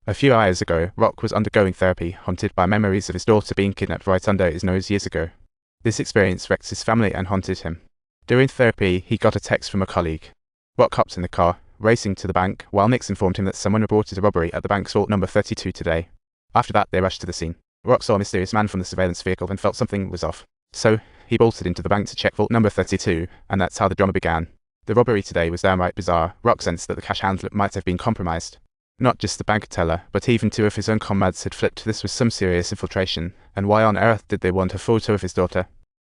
A few hours ago, Rock was undergoing therapy, haunted by memories of his daughter being kidnapped right under his nose years ago. This experience wrecked his family and haunted him. During therapy, he got a text from a colleague. Rock hopped in the car, racing to the bank, while Nix informed him that someone reported a robbery at the bank's vault number 32 today. After that, they rushed to the scene. Rock saw a mysterious man from the surveillance vehicle and felt something was off. So, he bolted into the bank to check vault number 32, and that's how the drama began. The robbery today was downright bizarre. Rock sensed that the cash handler might have been compromised. Not just the bank teller, but even two of his own comrades had flipped. This was some serious infiltration, and why on earth did they want a photo of his daughter?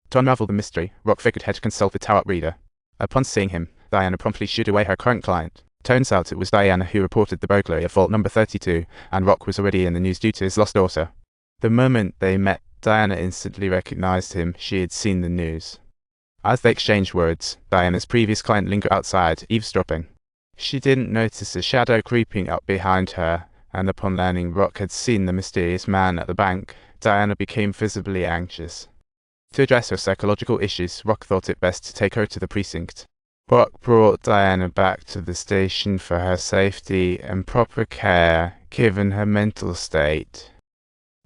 To unravel the mystery, Rock figured he'd consult the tarot reader. Upon seeing him, Diana promptly shooed away her current client. Turns out it was Diana who reported the burglary of vault number 32, and Rock was already in the news due to his lost daughter. The moment they met, Diana instantly recognized him. She had seen the news. As they exchanged words, Diana's previous client lingered outside, eavesdropping. She didn't notice a shadow creeping up behind her, and upon learning Rock had seen the mysterious man at the bank, Diana became visibly anxious. To address her psychological issues, Rock thought it best to take her to the precinct. Rock brought Diana back to the station for her safety and proper care, given her mental state.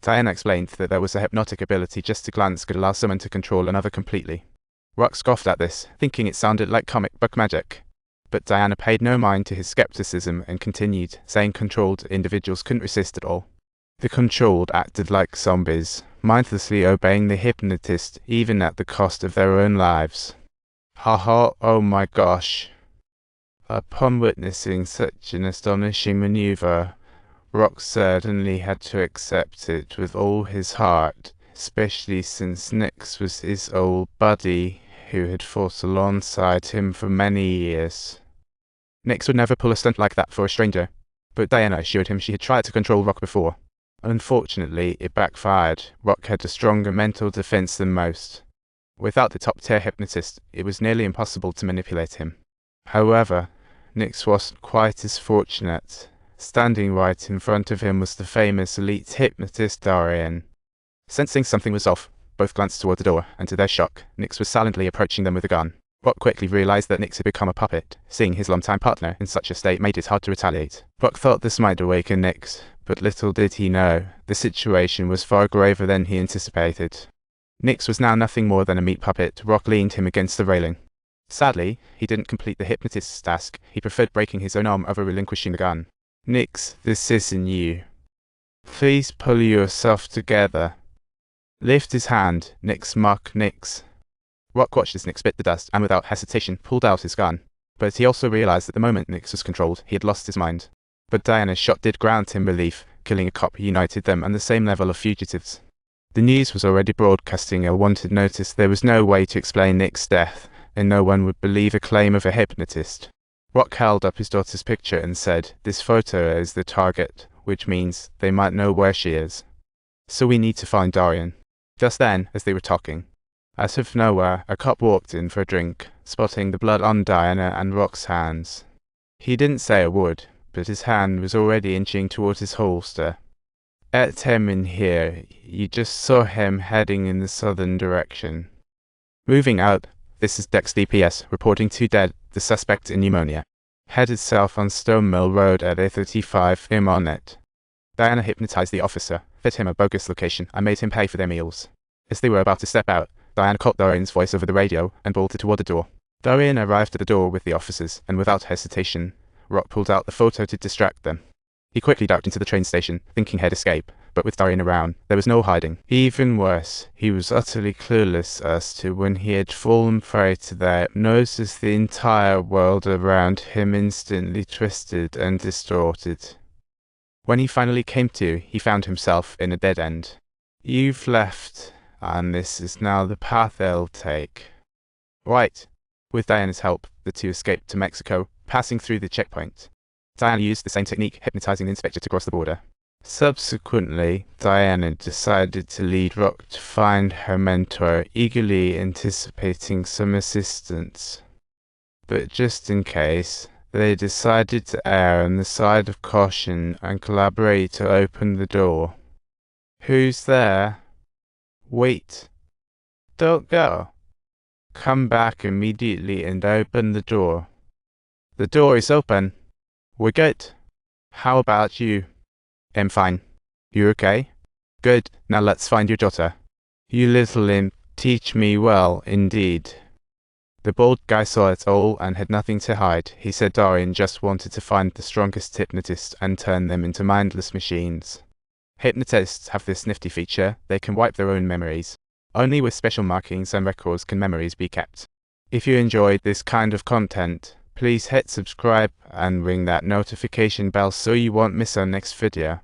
Diana explained that there was a hypnotic ability just a glance could allow someone to control another completely. Rock scoffed at this, thinking it sounded like comic book magic. But Diana paid no mind to his skepticism and continued, saying controlled individuals couldn't resist at all. The controlled acted like zombies, mindlessly obeying the hypnotist even at the cost of their own lives. Haha, oh my gosh. Upon witnessing such an astonishing maneuver, Rock certainly had to accept it with all his heart, especially since Nix was his old buddy who had fought alongside him for many years. Nix would never pull a stunt like that for a stranger, but Diana assured him she had tried to control Rock before. Unfortunately, it backfired. Rock had a stronger mental defense than most. Without the top-tier hypnotist, it was nearly impossible to manipulate him. However, Nix wasn't quite as fortunate. Standing right in front of him was the famous elite hypnotist Dorian. Sensing something was off, both glanced toward the door, and to their shock, Nix was silently approaching them with a gun. Rock quickly realized that Nix had become a puppet. Seeing his longtime partner in such a state made it hard to retaliate. Rock thought this might awaken Nix, but little did he know, the situation was far graver than he anticipated. Nix was now nothing more than a meat puppet. Rock leaned him against the railing. Sadly, he didn't complete the hypnotist's task. He preferred breaking his own arm over relinquishing the gun. Nix, this isn't you. Please pull yourself together. Lift his hand. Nix, mock Nix. Rock watched as Nix bit the dust and without hesitation pulled out his gun. But he also realized that the moment Nix was controlled, he had lost his mind. But Diana's shot did grant him relief. Killing a cop united them and the same level of fugitives. The news was already broadcasting a wanted notice. There was no way to explain Nix's death, and no one would believe a claim of a hypnotist. Rock held up his daughter's picture and said, "This photo is the target, which means they might know where she is. So we need to find Dorian." Just then, as they were talking, out of nowhere, a cop walked in for a drink, spotting the blood on Diana and Rock's hands. He didn't say a word, but his hand was already inching towards his holster. "At him in here. You just saw him heading in the southern direction." Moving out, this is Dex DPS, reporting 2 dead, the suspect in pneumonia. Headed south on Stone Mill Road at A35 im on it. Diana hypnotized the officer, fed him a bogus location, and made him pay for their meals. As they were about to step out, Diana caught Dorian's voice over the radio and bolted toward the door. Dorian arrived at the door with the officers, and without hesitation, Rock pulled out the photo to distract them. He quickly darted into the train station, thinking he'd escape, but with Dorian around, there was no hiding. Even worse, he was utterly clueless as to when he had fallen prey to their hypnosis. The entire world around him instantly twisted and distorted. When he finally came to, he found himself in a dead end. "You've left, and this is now the path they'll take." Right. With Diana's help, the two escaped to Mexico, passing through the checkpoint. Diana used the same technique, hypnotizing the inspector to cross the border. Subsequently, Diana decided to lead Rock to find her mentor, eagerly anticipating some assistance. But just in case, they decided to err on the side of caution and collaborate to open the door. "Who's there?" "Wait. Don't go. Come back immediately and open the door." "The door is open. We're good. How about you?" I'm fine. You okay? Good, now let's find your daughter. You little imp, teach me well, indeed. The bald guy saw it all and had nothing to hide. He said Dorian just wanted to find the strongest hypnotists and turn them into mindless machines. Hypnotists have this nifty feature: they can wipe their own memories. Only with special markings and records can memories be kept. If you enjoyed this kind of content, please hit subscribe and ring that notification bell so you won't miss our next video.